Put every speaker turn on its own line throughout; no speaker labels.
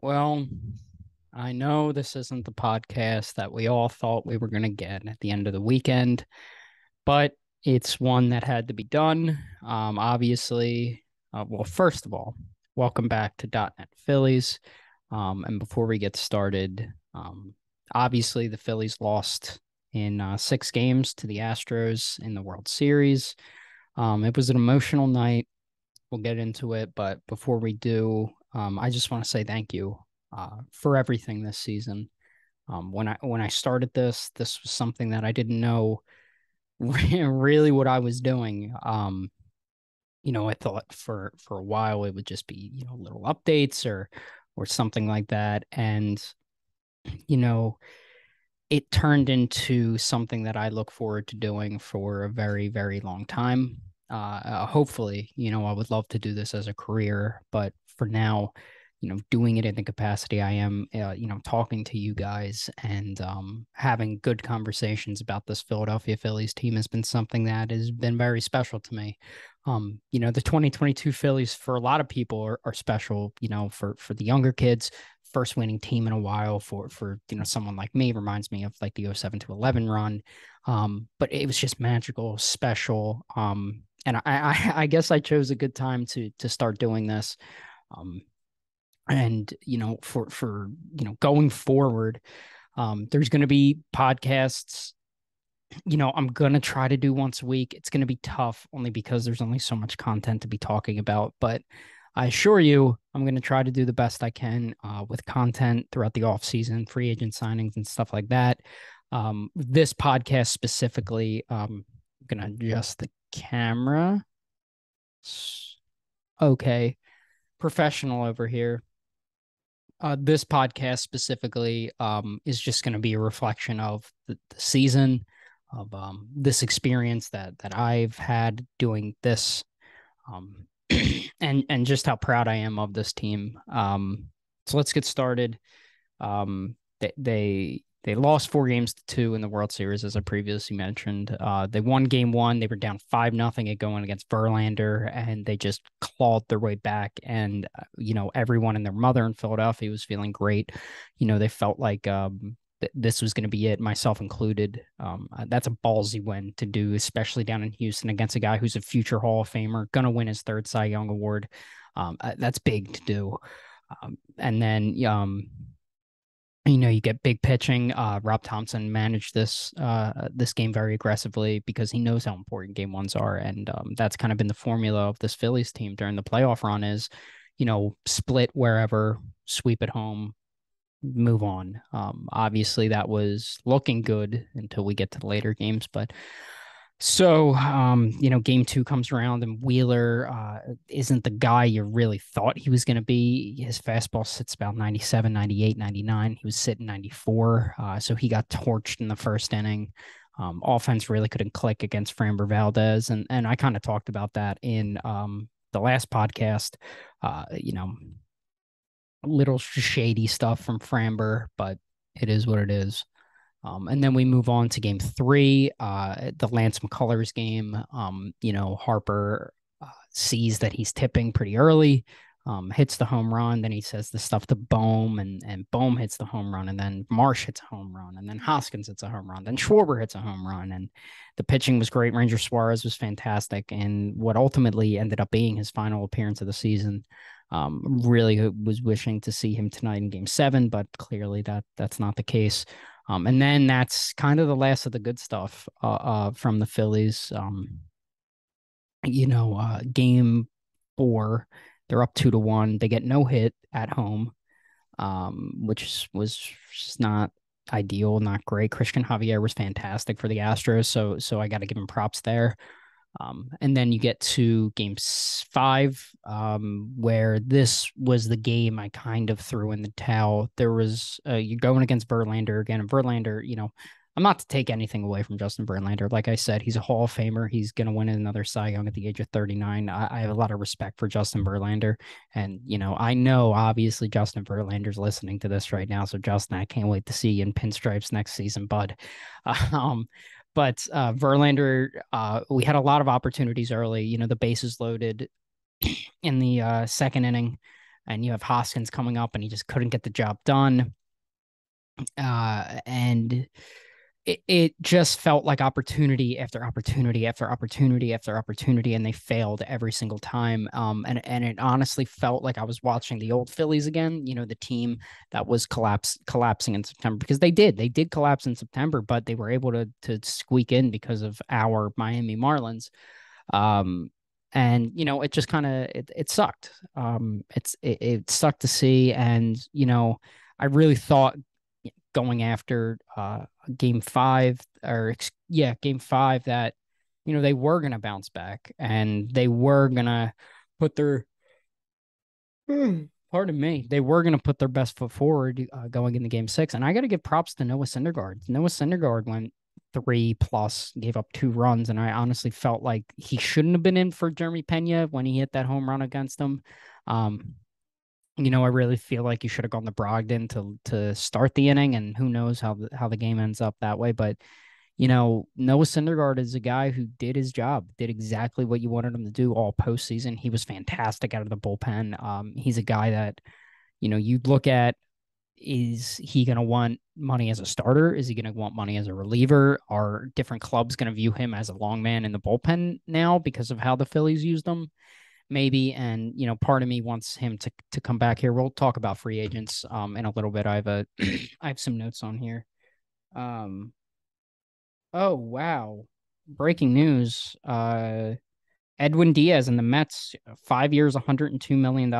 Well, I know this isn't the podcast that we all thought we were going to get at the end of the weekend, but it's one that had to be done. Obviously, well, first of all, welcome back to .NET Phillies. And before we get started, obviously the Phillies lost in 6 games to the Astros in the World Series. It was an emotional night. We'll get into it, but before we do, I just want to say thank you for everything this season. When I started this was something that I didn't know really what I was doing. I thought for a while it would just be little updates or something like that, and you know it turned into something that I look forward to doing for a very, very long time. Hopefully, I would love to do this as a career, but for now, doing it in the capacity I am, talking to you guys and having good conversations about this Philadelphia Phillies team has been something that has been very special to me. The 2022 Phillies for a lot of people are special, for the younger kids, first winning team in a while for someone like me reminds me of like the 07 to 11 run. But it was just magical, special. And I guess I chose a good time to start doing this. Um, and for going forward, there's going to be podcasts. I'm going to try to do once a week. It's going to be tough only because there's only so much content to be talking about, but I assure you, I'm going to try to do the best I can with content throughout the off season, free agent signings and stuff like that. This podcast specifically, I'm going to adjust the camera. Okay, professional over here. This podcast specifically is just going to be a reflection of the season, of this experience that I've had doing this, um, and just how proud I am of this team. So let's get started. They lost 4 games to 2 in the World Series, as I previously mentioned. They won game one. They were down 5-0 at going against Verlander, and they just clawed their way back. And everyone and their mother in Philadelphia was feeling great. They felt like this was going to be it, myself included. That's a ballsy win to do, especially down in Houston against a guy who's a future Hall of Famer, going to win his third Cy Young award. That's big to do. And then you get big pitching. Rob Thompson managed this game very aggressively because he knows how important game ones are, and that's kind of been the formula of this Phillies team during the playoff run is, split wherever, sweep at home, move on. Obviously, that was looking good until we get to the later games, but so, game two comes around and Wheeler isn't the guy you really thought he was going to be. His fastball sits about 97, 98, 99. He was sitting 94. So he got torched in the first inning. Offense really couldn't click against Framber Valdez. And I kind of talked about that in the last podcast. Little shady stuff from Framber, but it is what it is. And then we move on to game three, the Lance McCullers game. Harper sees that he's tipping pretty early, hits the home run. Then he says the stuff to Bohm, and Bohm hits the home run. And then Marsh hits a home run. And then Hoskins hits a home run. Then Schwarber hits a home run. And the pitching was great. Ranger Suarez was fantastic. And what ultimately ended up being his final appearance of the season. Really was wishing to see him tonight in game seven, but clearly that's not the case. And then that's kind of the last of the good stuff from the Phillies. Game four, they're up 2-1. They get no hit at home, which was just not ideal, not great. Christian Javier was fantastic for the Astros, so I got to give him props there. And then you get to game five, where this was the game I kind of threw in the towel. There was you're going against Verlander again, and Verlander, I'm not to take anything away from Justin Verlander. Like I said, he's a Hall of Famer. He's going to win another Cy Young at the age of 39. I have a lot of respect for Justin Verlander, and I know obviously Justin Verlander's listening to this right now. So Justin, I can't wait to see you in pinstripes next season, bud. Um, but Verlander, we had a lot of opportunities early. The bases loaded in the second inning. and you have Hoskins coming up, and he just couldn't get the job done. And it just felt like opportunity after opportunity after opportunity after opportunity, and they failed every single time. And it honestly felt like I was watching the old Phillies again. The team that was collapsing in September, because they did collapse in September, but they were able to squeak in because of our Miami Marlins. Um, and it just kind of it sucked. It sucked to see, and I really thought going after game five, or yeah, game five, that they were going to bounce back and they were going to put their pardon me, they were going to put their best foot forward going into game six. And I got to give props to Noah Syndergaard. Noah Syndergaard went 3+, gave up 2 runs, and I honestly felt like he shouldn't have been in for Jeremy Pena when he hit that home run against him. um I really feel like you should have gone to Brogdon to start the inning, and who knows how the game ends up that way. But Noah Syndergaard is a guy who did his job, did exactly what you wanted him to do all postseason. He was fantastic out of the bullpen. He's a guy that you look at. Is he going to want money as a starter? Is he going to want money as a reliever? Are different clubs going to view him as a long man in the bullpen now because of how the Phillies used him? Maybe. And part of me wants him to come back here. We'll talk about free agents in a little bit. I have I have some notes on here. um oh, wow, breaking news. Edwin Diaz and the Mets, 5 years, $102 million.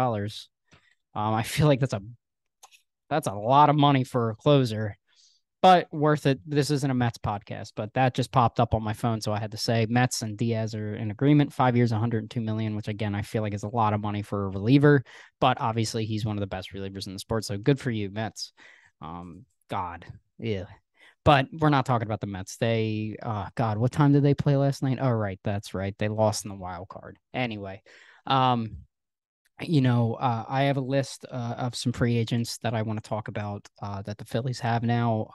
I feel like that's a lot of money for a closer, but worth it. This isn't a Mets podcast, but that just popped up on my phone, so I had to say Mets and Diaz are in agreement. 5 years, 102 million, which again I feel like is a lot of money for a reliever, but obviously he's one of the best relievers in the sport. So good for you, Mets. God, yeah. But we're not talking about the Mets. They, God, what time did they play last night? Oh, right, that's right. They lost in the wild card. Anyway, um, I have a list of some free agents that I want to talk about that the Phillies have now.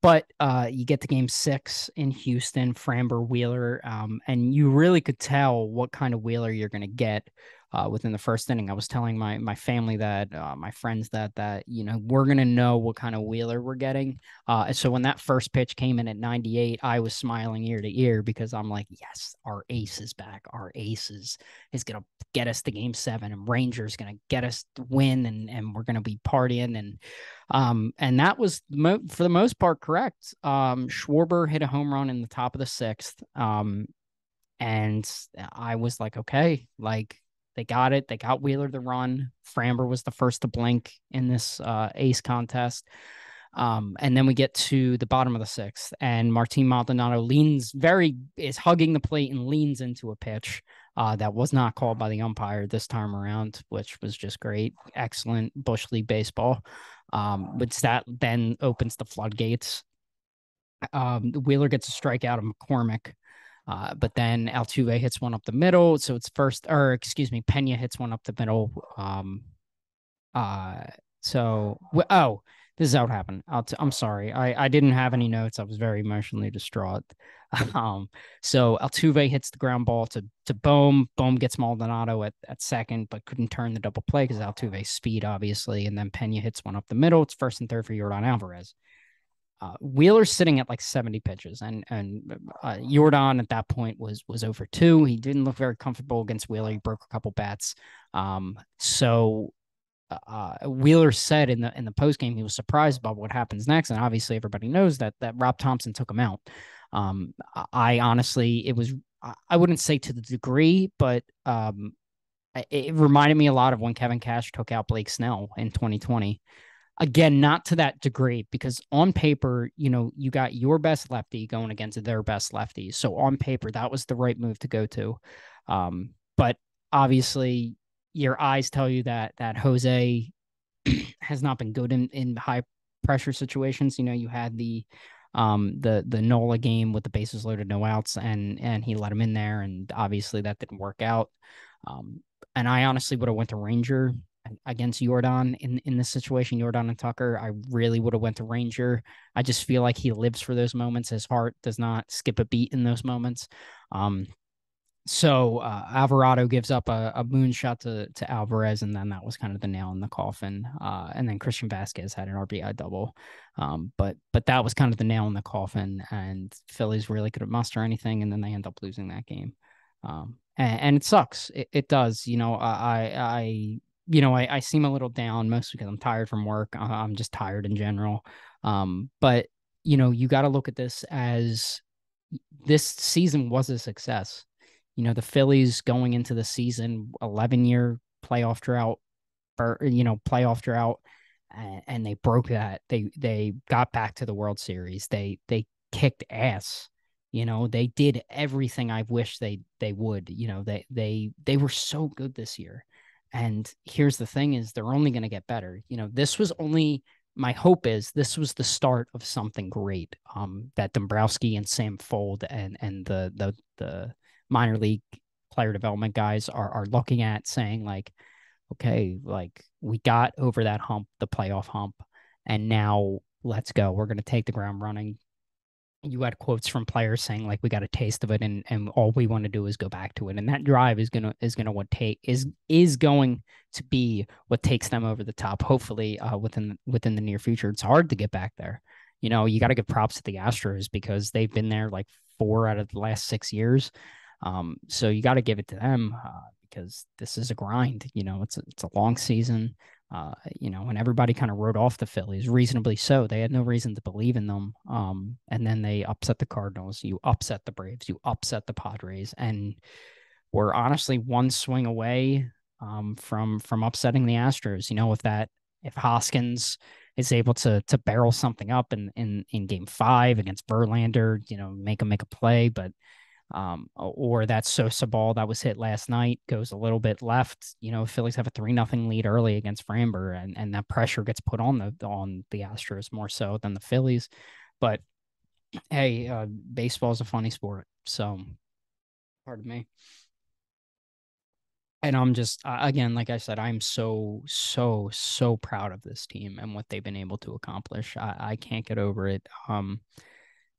But you get to game six in Houston, Framber Wheeler, and you really could tell what kind of Wheeler you're going to get within the first inning. I was telling my family that, my friends that we're going to know what kind of Wheeler we're getting. So when that first pitch came in at 98, I was smiling ear to ear because I'm like, yes, our ace is back. Our ace is going to get us to game seven, and Rangers going to get us to win, and we're going to be partying. And that was for the most part correct. Schwarber hit a home run in the top of the sixth. And I was like, okay, like they got it. They got Wheeler the run. Framber was the first to blink in this ace contest. And then we get to the bottom of the sixth, and Martin Maldonado is hugging the plate and leans into a pitch that was not called by the umpire this time around, which was just great. Excellent Bush League baseball. Which that then opens the floodgates. Wheeler gets a strikeout of McCormick. But then Altuve hits one up the middle. So it's Pena hits one up the middle. Uh, so, this is how it happened. I'm sorry. I didn't have any notes. I was very emotionally distraught. So Altuve hits the ground ball to Bohm. Bohm gets Maldonado at second, but couldn't turn the double play because Altuve's speed, obviously. And then Pena hits one up the middle. It's first and third for Yordan Alvarez. Wheeler's sitting at like 70 pitches, and Yordan at that point was 0-2. He didn't look very comfortable against Wheeler. He broke a couple bats. So Wheeler said in the post game he was surprised about what happens next, and obviously everybody knows that Rob Thompson took him out. I honestly, I wouldn't say to the degree, but it reminded me a lot of when Kevin Cash took out Blake Snell in 2020. Again, not to that degree, because on paper, you got your best lefty going against their best lefty. So on paper, that was the right move to go to. But obviously, your eyes tell you that Jose has not been good in high pressure situations. You had the Nola game with the bases loaded, no outs, and he let him in there, and obviously that didn't work out. And I honestly would have went to Ranger against Yordan in this situation. Yordan and Tucker, I really would have went to Ranger. I just feel like he lives for those moments. His heart does not skip a beat in those moments. So Alvarado gives up a moonshot to Alvarez, and then that was kind of the nail in the coffin. And then Christian Vasquez had an RBI double, but that was kind of the nail in the coffin. And Phillies really couldn't muster anything, and then they end up losing that game. And it sucks. It does. I seem a little down mostly because I'm tired from work. I'm just tired in general. But you got to look at this as this season was a success. The Phillies going into the season, 11-year playoff drought, playoff drought, and they broke that. They got back to the World Series. They kicked ass. They did everything I wish they would. They were so good this year. And here's the thing: is they're only going to get better. This was only my hope is this was the start of something great. That Dombrowski and Sam Fold and the minor league player development guys are looking at, saying like, okay, like we got over that hump, the playoff hump, and now let's go. We're going to take the ground running. You had quotes from players saying like we got a taste of it, and all we want to do is go back to it, and that drive is gonna what take is going to be what takes them over the top, hopefully within the near future. It's hard to get back there. You got to give props to the Astros because they've been there like 4 out of the last 6 years. So you got to give it to them, because this is a grind. It's a long season. And everybody kind of wrote off the Phillies, reasonably so. They had no reason to believe in them. And then they upset the Cardinals. You upset the Braves. You upset the Padres, and we're honestly one swing away from upsetting the Astros. If Hoskins is able to barrel something up in Game 5 against Verlander, make a play, but or that Sosa ball that was hit last night goes a little bit left. Phillies have a 3-0 lead early against Framber, and that pressure gets put on the Astros more so than the Phillies. But hey, baseball is a funny sport, so pardon me. And I'm just again, like I said, I'm so so so proud of this team and what they've been able to accomplish. I can't get over it.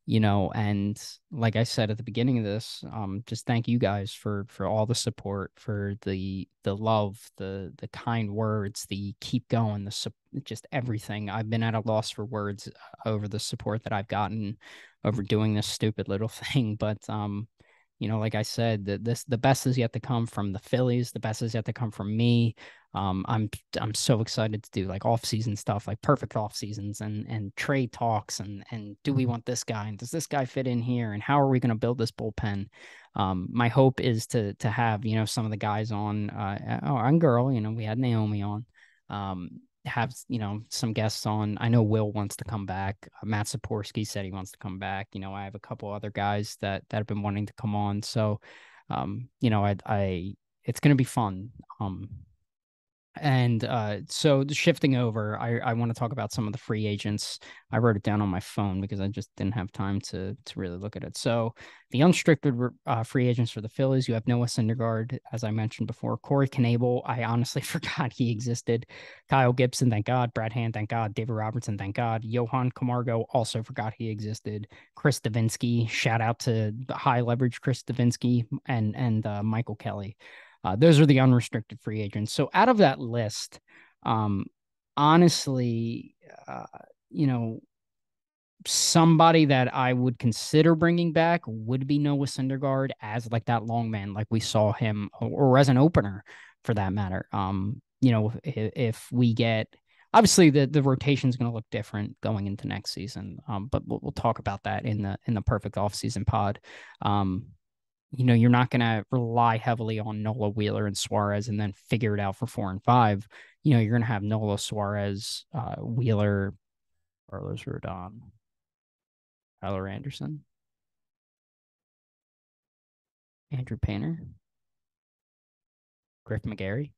And like I said at the beginning of this, just thank you guys for all the support, for the love, the kind words, the keep going, just everything. I've been at a loss for words over the support that I've gotten over doing this stupid little thing. But like I said, the best is yet to come from the Phillies. The best is yet to come from me. I'm so excited to do like off season stuff, like perfect off seasons and trade talks and do we want this guy and does this guy fit in here and how are we going to build this bullpen? My hope is to have some of the guys on on girl. We had Naomi on. Have some guests on. I know Will wants to come back. Matt Saporsky said he wants to come back. I have a couple other guys that have been wanting to come on. So, I it's gonna be fun. And so shifting over, I want to talk about some of the free agents. I wrote it down on my phone because I just didn't have time to really look at it. So the unrestricted free agents for the Phillies, you have Noah Syndergaard, as I mentioned before. Corey Knebel, I honestly forgot he existed. Kyle Gibson, thank God. Brad Hand, thank God. David Robertson, thank God. Johan Camargo, also forgot he existed. Chris Davinsky, shout out to high leverage Chris Davinsky and Michael Kelly. Those are the unrestricted free agents. So out of that list, um, honestly, you know, somebody that I would consider bringing back would be Noah Syndergaard as like that long man, like we saw him, or as an opener for that matter. If we get obviously the rotation is going to look different going into next season, but we'll talk about that in the perfect offseason pod. You're not going to rely heavily on Nola, Wheeler, and Suarez and then figure it out for 4 and 5. You're going to have Nola, Suarez, Wheeler, Carlos Rodon, Tyler Anderson, Andrew Painter, Griff McGarry.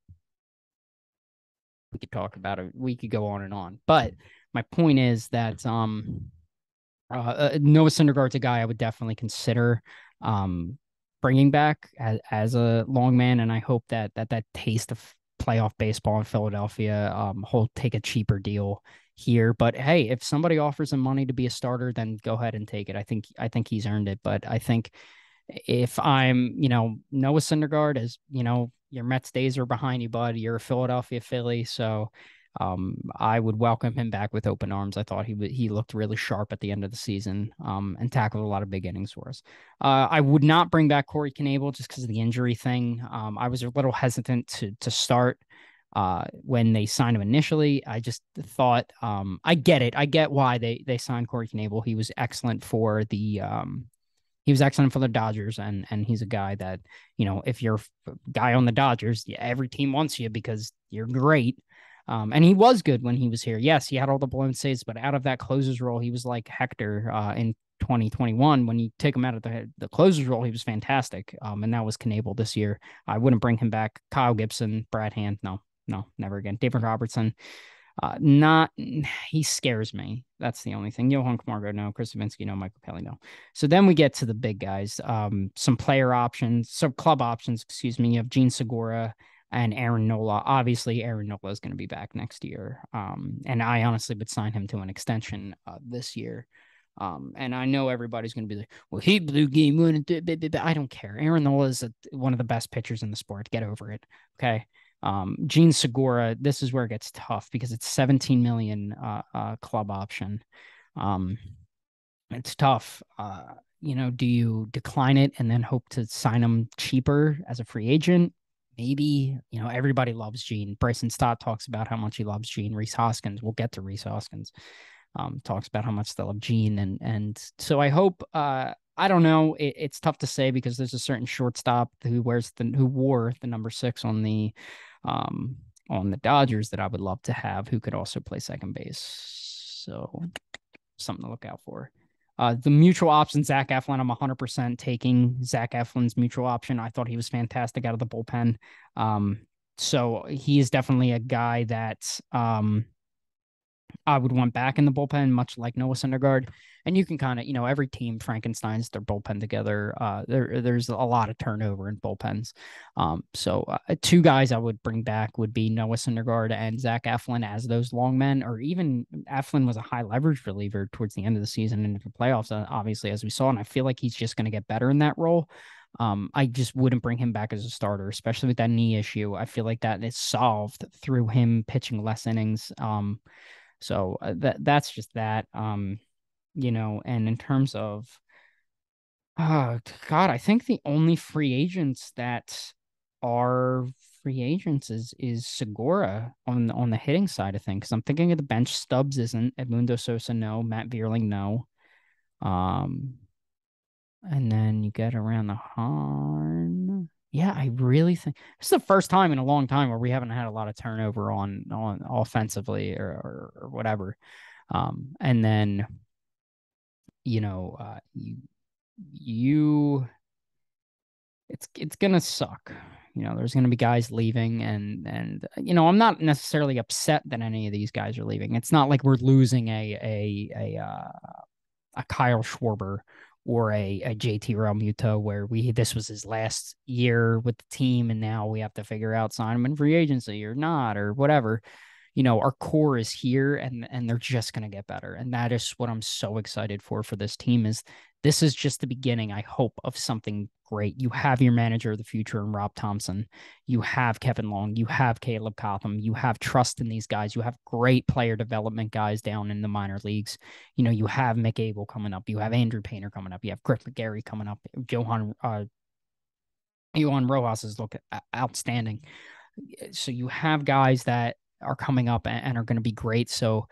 We could talk about it. We could go on and on. But my point is that Noah Syndergaard's a guy I would definitely consider bringing back as a long man, and I hope that taste of playoff baseball in Philadelphia, he'll take a cheaper deal here. But hey, if somebody offers him money to be a starter, then go ahead and take it. I think he's earned it. But I think if I'm, Noah Syndergaard, as your Mets days are behind you, bud. You're a Philadelphia Philly, so I would welcome him back with open arms. I thought he looked really sharp at the end of the season, and tackled a lot of big innings for us. I would not bring back Corey Knebel just because of the injury thing. I was a little hesitant to start when they signed him initially. I just thought, I get it. I get why they signed Corey Knebel. He was excellent for the Dodgers, and he's a guy that, if you're a guy on the Dodgers, yeah, every team wants you because you're great. And he was good when he was here. Yes, he had all the blown saves, but out of that closer's role, he was like Hector in 2021. When you take him out of the closer's role, he was fantastic. And that was Knable this year. I wouldn't bring him back. Kyle Gibson, Brad Hand, no, no, never again. David Robertson, not he scares me. That's the only thing. Johan Camargo, no. Chris Savinsky, no. Michael Kelly, no. So then we get to the big guys. Some player options, some club options, excuse me. You have Gene Segura and Aaron Nola. Obviously, Aaron Nola is going to be back next year. And I honestly would sign him to an extension this year. And I know everybody's going to be like, well, he blew game one. I don't care. Aaron Nola is one of the best pitchers in the sport. Get over it. Okay. Gene Segura, this is where it gets tough because it's 17 million club option. Um, it's tough. Do you decline it and then hope to sign him cheaper as a free agent? Maybe, everybody loves Gene. Bryson Stott talks about how much he loves Gene. Reese Hoskins, we'll get to Reese Hoskins, talks about how much they love Gene. And so I hope, I don't know. It's tough to say because there's a certain shortstop who wore the number 6 on the Dodgers that I would love to have, who could also play second base. So something to look out for. The mutual option, Zach Eflin, I'm 100% taking Zach Eflin's mutual option. I thought he was fantastic out of the bullpen. So he is definitely a guy that I would want back in the bullpen, much like Noah Syndergaard. And you can kind of, every team Frankenstein's their bullpen together. There's a lot of turnover in bullpens. So 2 guys I would bring back would be Noah Syndergaard and Zach Eflin as those long men, or even Eflin was a high leverage reliever towards the end of the season and into the playoffs, obviously, as we saw. And I feel like he's just going to get better in that role. I just wouldn't bring him back as a starter, especially with that knee issue. I feel like that is solved through him pitching less innings. So that's just that. And in terms of, oh God, I think the only free agents that are free agents is Segura on the hitting side of things. I'm thinking of the bench. Stubbs isn't. Edmundo Sosa, no. Matt Vierling, no. And then you get around the horn. Yeah, I really think this is the first time in a long time where we haven't had a lot of turnover on offensively or whatever. And then you it's gonna suck. There's gonna be guys leaving, and I'm not necessarily upset that any of these guys are leaving. It's not like we're losing a Kyle Schwarber or a JT Realmuto where this was his last year with the team and now we have to figure out sign him in free agency or not or whatever. Our core is here and they're just going to get better. And that is what I'm so excited for this team. Is this is just the beginning, I hope, of something great. You have your manager of the future in Rob Thompson. You have Kevin Long. You have Caleb Cotham. You have trust in these guys. You have great player development guys down in the minor leagues. You have Mick Abel coming up. You have Andrew Painter coming up. You have Griff McGarry coming up. Johan Rojas is looking outstanding. So you have guys that are coming up and are going to be great. So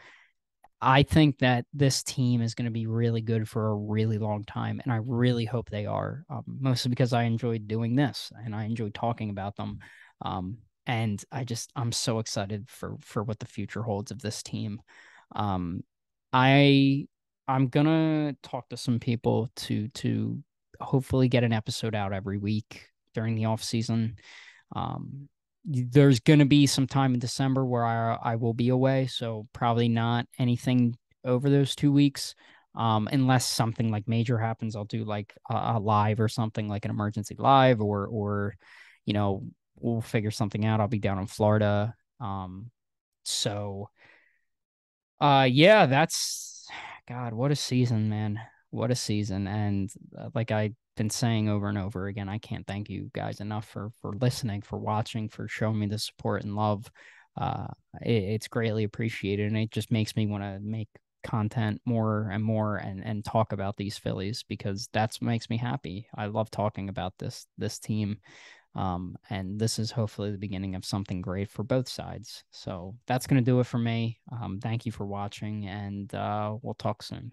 I think that this team is going to be really good for a really long time. And I really hope they are, mostly because I enjoyed doing this and I enjoyed talking about them. And I'm so excited for what the future holds of this team. I'm going to talk to some people to hopefully get an episode out every week during the off season. There's going to be some time in December where I will be away, so probably not anything over those 2 weeks. Unless something like major happens, I'll do like a live or something like an emergency live or we'll figure something out. I'll be down in Florida. So yeah, that's God, what a season, man. What a season. And like I been saying over and over again, I can't thank you guys enough for listening, for watching, for showing me the support and love. Uh, it's greatly appreciated, and it just makes me want to make content more and more and talk about these Phillies because that's what makes me happy. I love talking about this team. And this is hopefully the beginning of something great for both sides. So that's going to do it for me. Thank you for watching, and we'll talk soon.